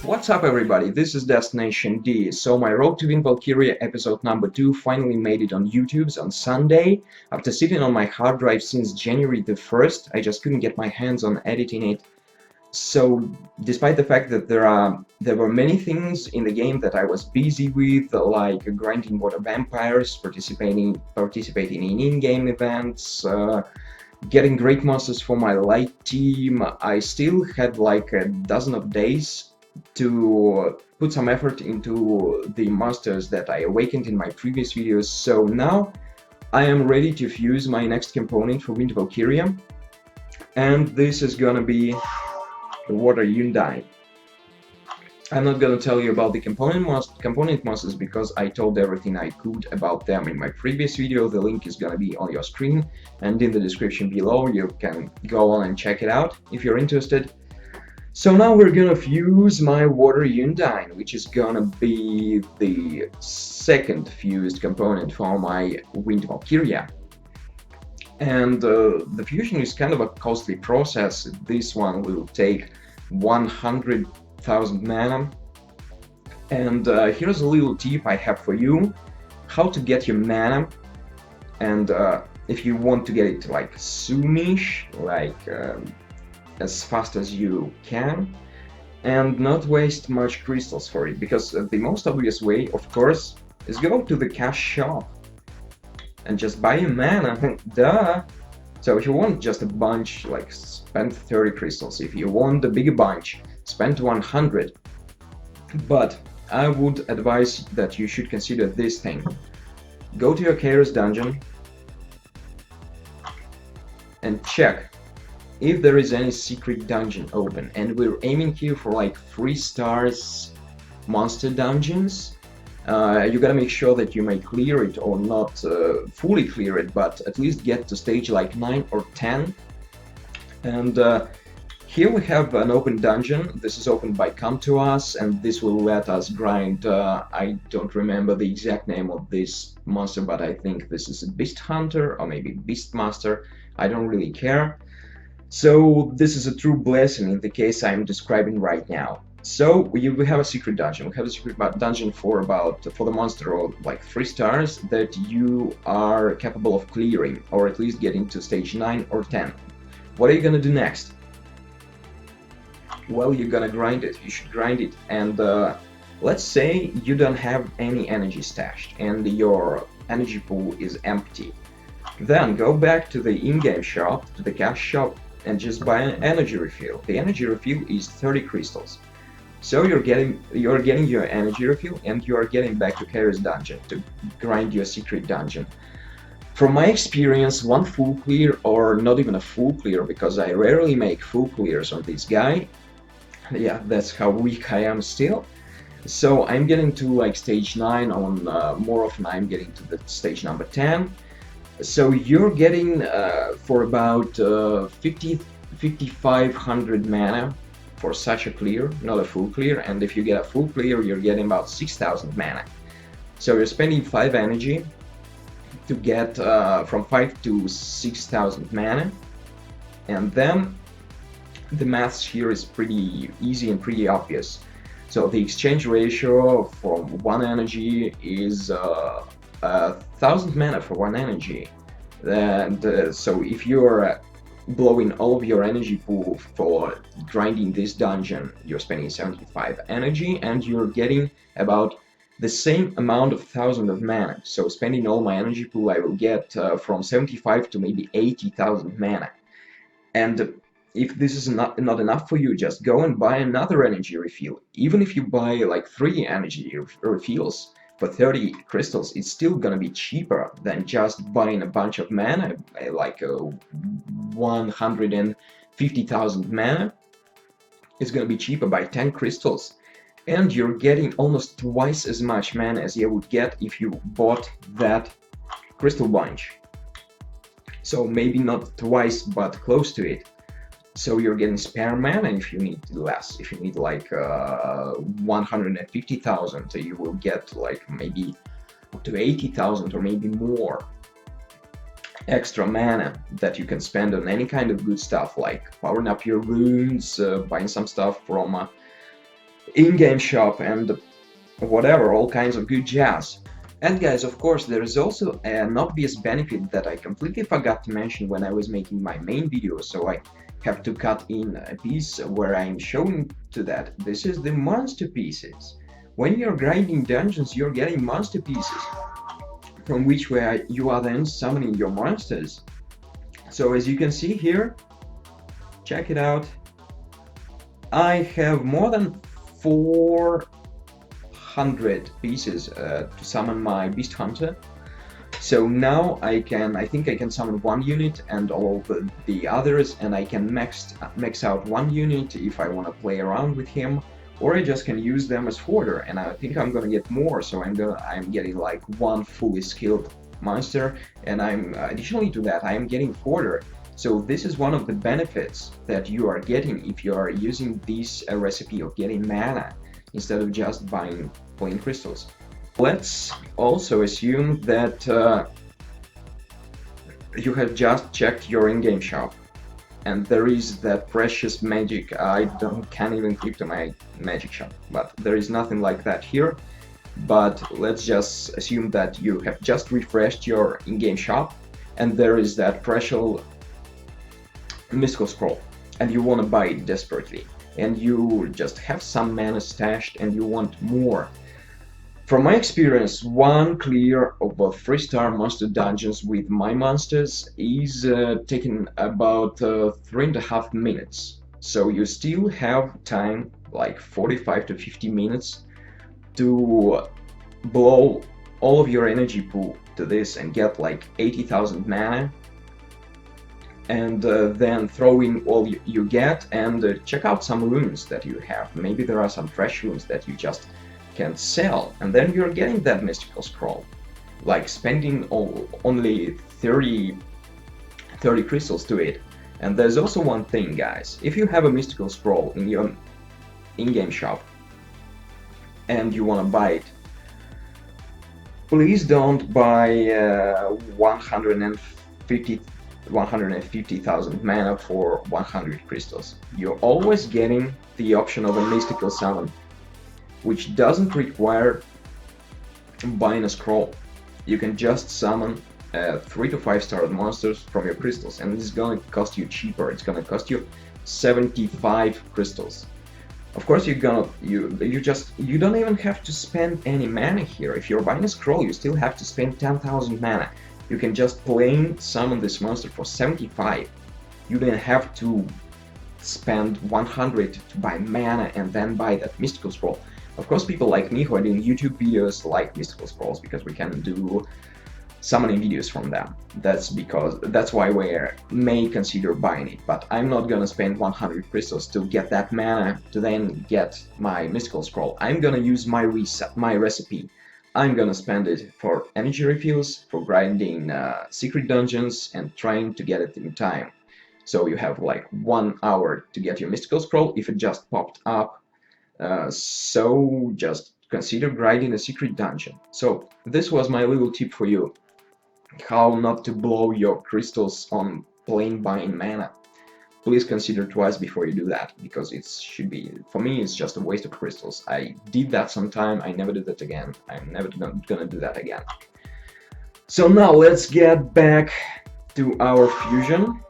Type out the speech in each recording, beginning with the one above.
What's up everybody, this is Destination D. So my Road to Wind Valkyrja episode number 2 finally made it on YouTube on Sunday. After sitting on my hard drive since January the 1st, I just couldn't get my hands on editing it. So despite the fact that there were many things in the game that I was busy with, like grinding water vampires, participating in in-game events, getting great monsters for my light team, I still had like a dozen of days to put some effort into the monsters that I awakened in my previous videos. So now I am ready to fuse my next component for Wind Valkyrja, and this is gonna be the water Undine. I'm not gonna tell you about the component monsters because I told everything I could about them in my previous video. The link is gonna be on your screen and in the description below. You can go on and check it out if you're interested. So now we're gonna fuse my water Undine, which is gonna be the second fused component for my Wind Valkyrja. And the fusion is kind of a costly process. This one will take 100,000 mana. And here's a little tip I have for you, how to get your mana. And if you want to get it like soonish, like as fast as you can, and not waste much crystals for it, because the most obvious way, of course, is go to the cash shop and just buy a mana. Duh! So if you want just a bunch, like spend 30 crystals. If you want a bigger bunch, spend 100. But I would advise that you should consider this thing. Go to your Chaos dungeon and check if there is any secret dungeon open, and we're aiming here for like 3 stars monster dungeons. You gotta make sure that you may clear it, or not fully clear it, but at least get to stage like 9 or 10. And here we have an open dungeon. This is opened by Come To Us, and this will let us grind, I don't remember the exact name of this monster, but I think this is a Beast Hunter or maybe Beast Master. I don't really care. So this is a true blessing in the case I'm describing right now. So we have a secret dungeon. We have a secret dungeon for the monster of like 3 stars that you are capable of clearing, or at least getting to stage 9 or 10. What are you gonna do next? Well, you're gonna grind it. You should grind it. And let's say you don't have any energy stashed and your energy pool is empty. Then go back to the in-game shop, to the cash shop, and just buy an energy refill. The energy refill is 30 crystals. So you're getting your energy refill, and you are getting back to Chaos dungeon to grind your secret dungeon. From my experience, one full clear, or not even a full clear, because I rarely make full clears on this guy. Yeah, that's how weak I am still. So I'm getting to like stage 9, on more often I'm getting to the stage number 10. So you're getting for about 5,500 mana for such a clear, not a full clear, and if you get a full clear, you're getting about 6,000 mana. So you're spending 5 energy to get from 5 to 6,000 mana, and then the maths here is pretty easy and pretty obvious. So the exchange ratio from 1 energy is 1,000 mana for 1 energy, and so if you're blowing all of your energy pool for grinding this dungeon, you're spending 75 energy, and you're getting about the same amount of 1,000 of mana. So spending all my energy pool, I will get from 75 to maybe 80,000 mana. And if this is not enough for you, just go and buy another energy refill. Even if you buy like 3 energy refills for 30 crystals, it's still gonna be cheaper than just buying a bunch of mana, like 150,000 mana. It's gonna be cheaper by 10 crystals, and you're getting almost twice as much mana as you would get if you bought that crystal bunch. So maybe not twice, but close to it. So you're getting spare mana if you need less. If you need like 150,000, you will get like maybe up to 80,000 or maybe more extra mana that you can spend on any kind of good stuff, like powering up your runes, buying some stuff from in-game shop and whatever, all kinds of good jazz. And guys, of course, there is also an obvious benefit that I completely forgot to mention when I was making my main video, so I have to cut in a piece where I'm showing to that. This is the monster pieces. When you're grinding dungeons, you're getting monster pieces, from which way you are then summoning your monsters. So as you can see here, check it out, I have more than 400 pieces to summon my Beast Hunter. So now I think I can summon one unit and all the others, and I can max out one unit if I want to play around with him, or I just can use them as fodder, and I think I'm gonna get more, so I'm getting like one fully skilled monster, and I'm additionally to that I am getting fodder. So this is one of the benefits that you are getting if you are using this recipe of getting mana instead of just buying plain crystals. Let's also assume that you have just checked your in-game shop and there is that precious magic. I can't even click to my magic shop, but there is nothing like that here. But let's just assume that you have just refreshed your in-game shop and there is that precious mystical scroll and you want to buy it desperately, and you just have some mana stashed and you want more. From my experience, one clear of 3-star monster dungeons with my monsters is taking about 3.5 minutes. So you still have time, like 45 to 50 minutes, to blow all of your energy pool to this and get like 80,000 mana, and then throw in all you get and check out some runes that you have. Maybe there are some fresh runes that you just can sell, and then you're getting that mystical scroll, like spending only 30 crystals to it. And there's also one thing, guys, if you have a mystical scroll in your in-game shop and you want to buy it, please don't buy 150,000 mana for 100 crystals. You're always getting the option of a mystical summon, which doesn't require buying a scroll. You can just summon 3 to 5-star monsters from your crystals, and it's gonna cost you cheaper. It's gonna cost you 75 crystals. Of course, you don't even have to spend any mana here. If you're buying a scroll, you still have to spend 10,000 mana. You can just plain summon this monster for 75. You don't have to spend 100 to buy mana and then buy that mystical scroll. Of course, people like me who are doing YouTube videos like mystical scrolls because we can do summoning videos from them. That's why we may consider buying it. But I'm not gonna spend 100 crystals to get that mana to then get my mystical scroll. I'm gonna use my recipe. I'm gonna spend it for energy refills, for grinding secret dungeons, and trying to get it in time. So you have like 1 hour to get your mystical scroll if it just popped up. So just consider grinding a secret dungeon. So this was my little tip for you, how not to blow your crystals on plain buying mana. Please consider twice before you do that, because it should be, for me, it's just a waste of crystals. I did that sometime, I never did that again. I'm never gonna do that again. So now let's get back to our fusion.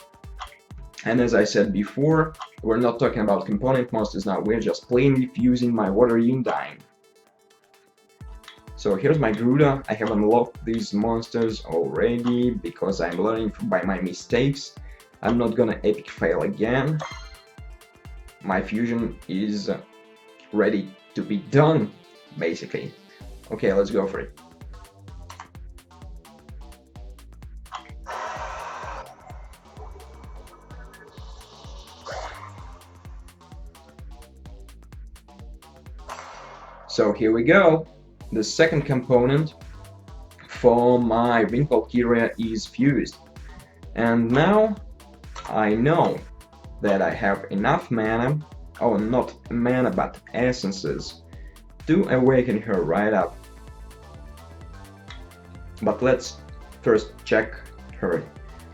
And as I said before, we're not talking about component monsters now, we're just plainly fusing my water Undine. So here's my Gruda. I have unlocked these monsters already because I'm learning by my mistakes. I'm not gonna epic fail again. My fusion is ready to be done, basically. Okay, let's go for it. So here we go. The second component for my Wind Valkyrja is fused. And now I know that I have enough mana, oh, not mana but essences, to awaken her right up. But let's first check her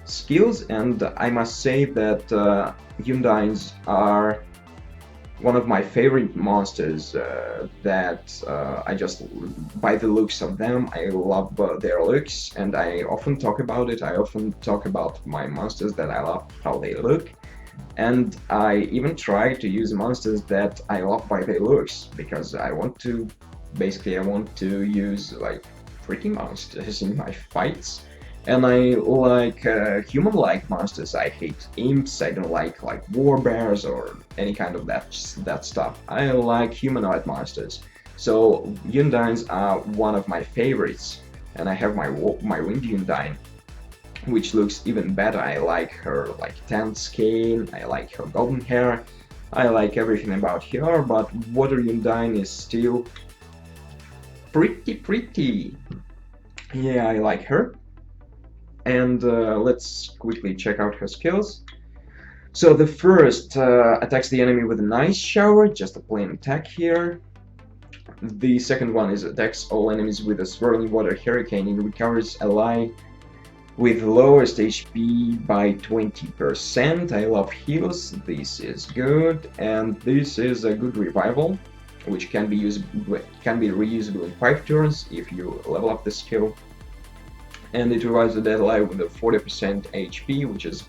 skills, and I must say that Undines are one of my favorite monsters that I just, by the looks of them, I love their looks, and I often talk about it. I often talk about my monsters that I love how they look, and I even try to use monsters that I love by their looks, because I want to, basically I want to use like pretty monsters in my fights. And I like human-like monsters. I hate imps. I don't like war bears or any kind of that stuff. I like humanoid monsters. So Undines are one of my favorites, and I have my Wind Undine, which looks even better. I like her like tan skin. I like her golden hair. I like everything about her. But Water Undine is still pretty. Yeah, I like her. And let's quickly check out her skills. So the first attacks the enemy with an ice shower, just a plain attack here. The second one is attacks all enemies with a swirling water hurricane and recovers ally with lowest HP by 20%. I love heals, this is good, and this is a good revival, which can be reusable in 5 turns if you level up the skill. And it revives the dead ally with a 40% HP, which is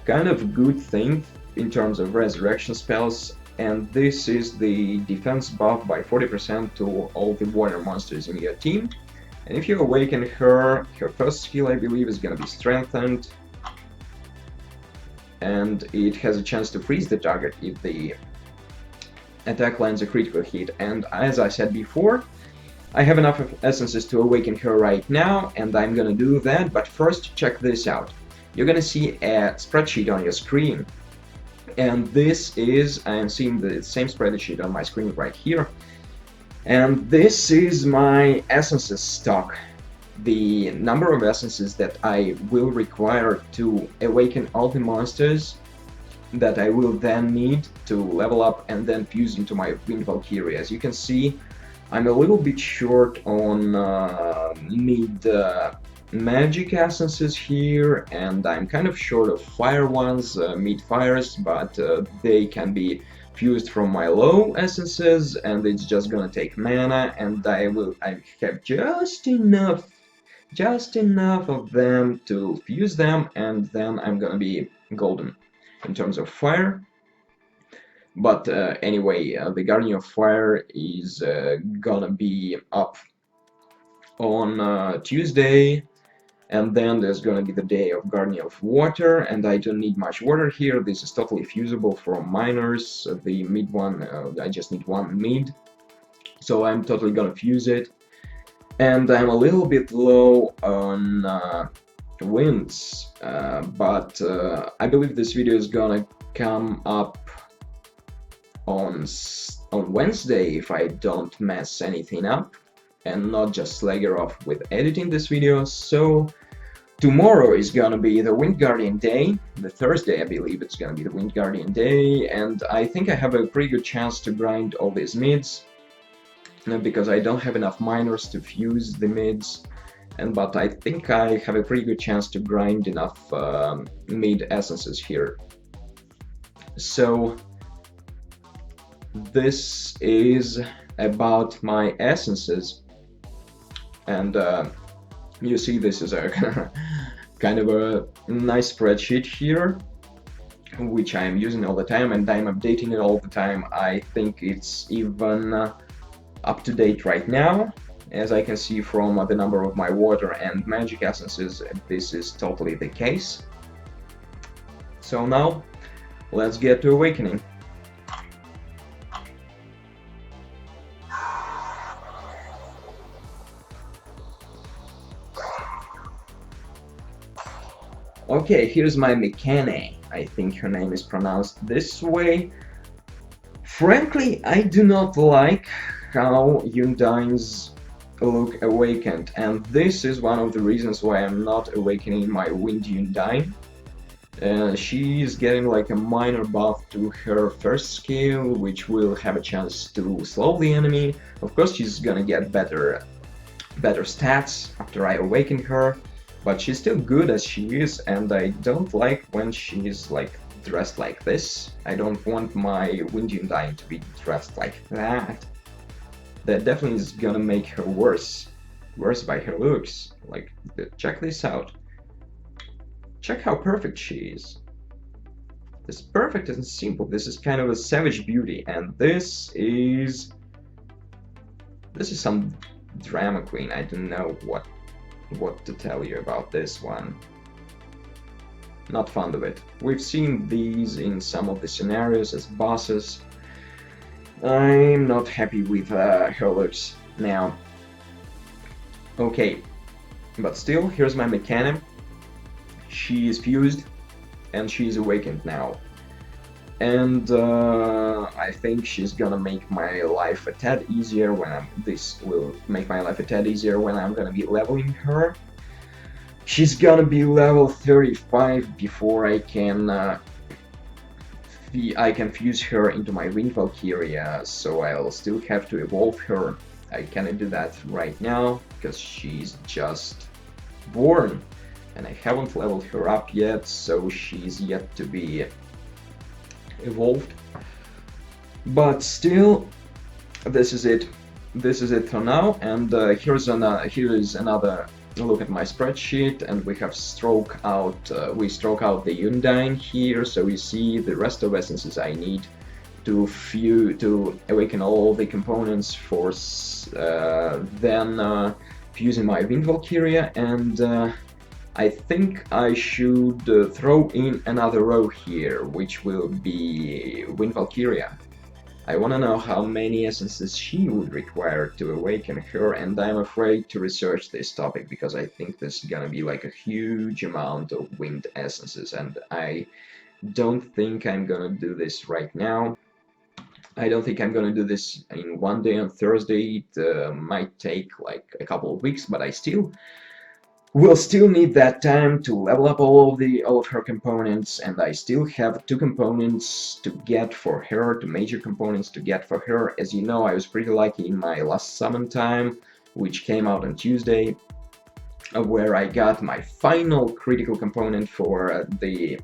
kind of a good thing in terms of resurrection spells. And this is the defense buff by 40% to all the water monsters in your team. And if you awaken her, her first skill, I believe, is gonna be strengthened. And it has a chance to freeze the target if the attack lands a critical hit. And as I said before, I have enough essences to awaken her right now, and I'm gonna do that, but first check this out. You're gonna see a spreadsheet on your screen, and this is, I am seeing the same spreadsheet on my screen right here, and this is my essences stock. The number of essences that I will require to awaken all the monsters that I will then need to level up and then fuse into my Wind Valkyrja. As you can see, I'm a little bit short on mid magic essences here, and I'm kind of short of fire ones, mid fires, but they can be fused from my low essences, and it's just gonna take mana, and I have just enough of them to fuse them, and then I'm gonna be golden in terms of fire. But anyway, the Guardian of Fire is gonna be up on Tuesday, and then there's gonna be the day of Guardian of Water, and I don't need much water here. This is totally fusible from miners. The mid one, I just need one mid, so I'm totally gonna fuse it. And I'm a little bit low on winds, but I believe this video is gonna come up on Wednesday if I don't mess anything up and not just slagger off with editing this video. So tomorrow is gonna be the Wind Guardian day, the Thursday I believe it's gonna be the Wind Guardian day, and I think I have a pretty good chance to grind all these mids because I don't have enough miners to fuse the mids, but I think I have a pretty good chance to grind enough mid essences here. So this is about my essences, and you see this is a kind of a nice spreadsheet here, which I'm using all the time, and I'm updating it all the time. I think it's even up to date right now. As I can see from the number of my water and magic essences, this is totally the case. So now let's get to awakening. Okay, here's my Mechane. I think her name is pronounced this way. Frankly, I do not like how Undines look awakened, and this is one of the reasons why I'm not awakening my Wind Undine. She's getting like a minor buff to her first skill, which will have a chance to slow the enemy. Of course, she's gonna get better stats after I awaken her, but she's still good as she is, and I don't like when she's like dressed like this. I don't want my Undine to be dressed like that. That definitely is gonna make her worse by her looks. Like, check this out. Check how perfect she is. This is perfect and simple. This is kind of a savage beauty, and this is some drama queen. I don't know what to tell you about this one. Not fond of it. We've seen these in some of the scenarios as bosses. I'm not happy with her looks now. Okay, but still, here's my mechanic. She is fused, and she is awakened now. And I think she's gonna make my life a tad easier when this will make my life a tad easier when I'm gonna be leveling her. She's gonna be level 35 before I can fuse her into my Wind Valkyrja, so I'll still have to evolve her. I cannot do that right now because she's just born and I haven't leveled her up yet, so she's yet to be evolved. But still, this is it. This is it for now, and here is another look at my spreadsheet, and we have stroke out the Undine here, so you see the rest of essences I need to awaken all the components for then fusing my Wind Valkyrja, and I think I should throw in another row here, which will be Wind Valkyrja. I wanna know how many essences she would require to awaken her, and I'm afraid to research this topic because I think this is gonna be like a huge amount of wind essences, and I don't think I'm gonna do this right now. I don't think I'm gonna do this in one day on Thursday. It might take like a couple of weeks, but I will still need that time to level up all of her components, and I still have 2 components to get for her, 2 major components to get for her. As you know, I was pretty lucky in my last summon time, which came out on Tuesday, where I got my final critical component for the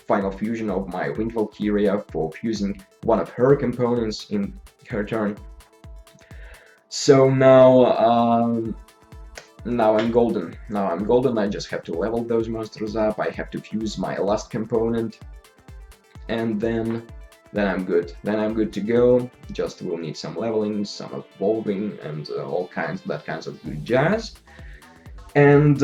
final fusion of my Wind Valkyrja, for fusing one of her components in her turn. So now I'm golden. I just have to level those monsters up. I have to fuse my last component, and then I'm good. Then I'm good to go. Just will need some leveling, some evolving, and all kinds of good jazz. And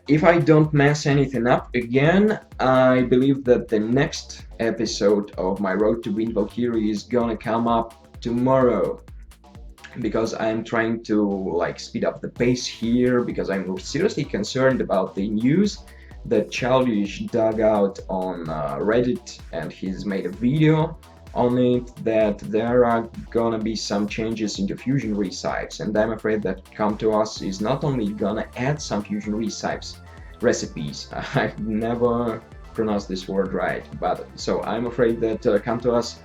if I don't mess anything up again, I believe that the next episode of my Road to Wind Valkyrja is gonna come up tomorrow, because I'm trying to like speed up the pace here, because I'm seriously concerned about the news that Childish dug out on Reddit, and he's made a video on it, that there are gonna be some changes into fusion recipes, and I'm afraid that Come To Us is not only gonna add some fusion recipes, I've never pronounced this word right, but so I'm afraid that Come To Us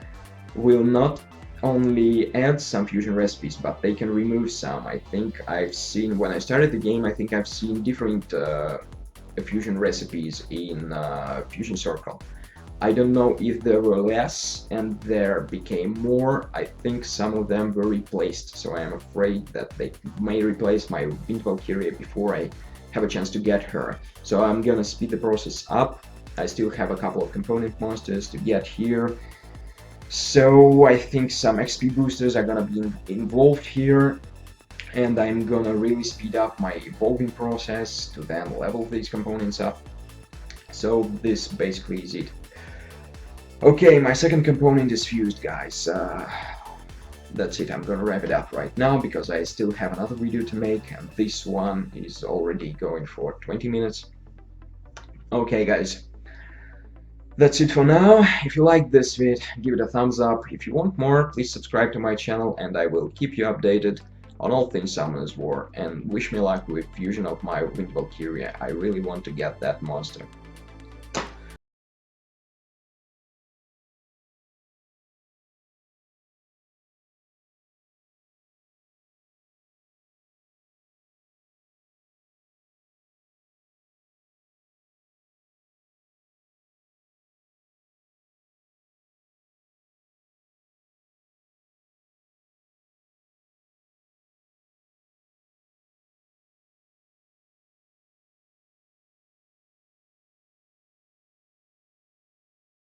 will not only add some fusion recipes, but they can remove some. I think I've seen, when I started the game, I think I've seen different fusion recipes in Fusion Circle. I don't know if there were less and there became more. I think some of them were replaced, so I am afraid that they may replace my Wind Valkyrja before I have a chance to get her. So I'm gonna speed the process up. I still have a couple of component monsters to get here. So I think some XP boosters are gonna be involved here, and I'm gonna really speed up my evolving process to then level these components up. So this basically is it. Okay, my second component is fused, guys. That's it. I'm gonna wrap it up right now because I still have another video to make, and this one is already going for 20 minutes. Okay, guys. That's it for now. If you like this vid, give it a thumbs up. If you want more, please subscribe to my channel, and I will keep you updated on all things Summoners War. And wish me luck with fusion of my Wind Valkyrja. I really want to get that monster.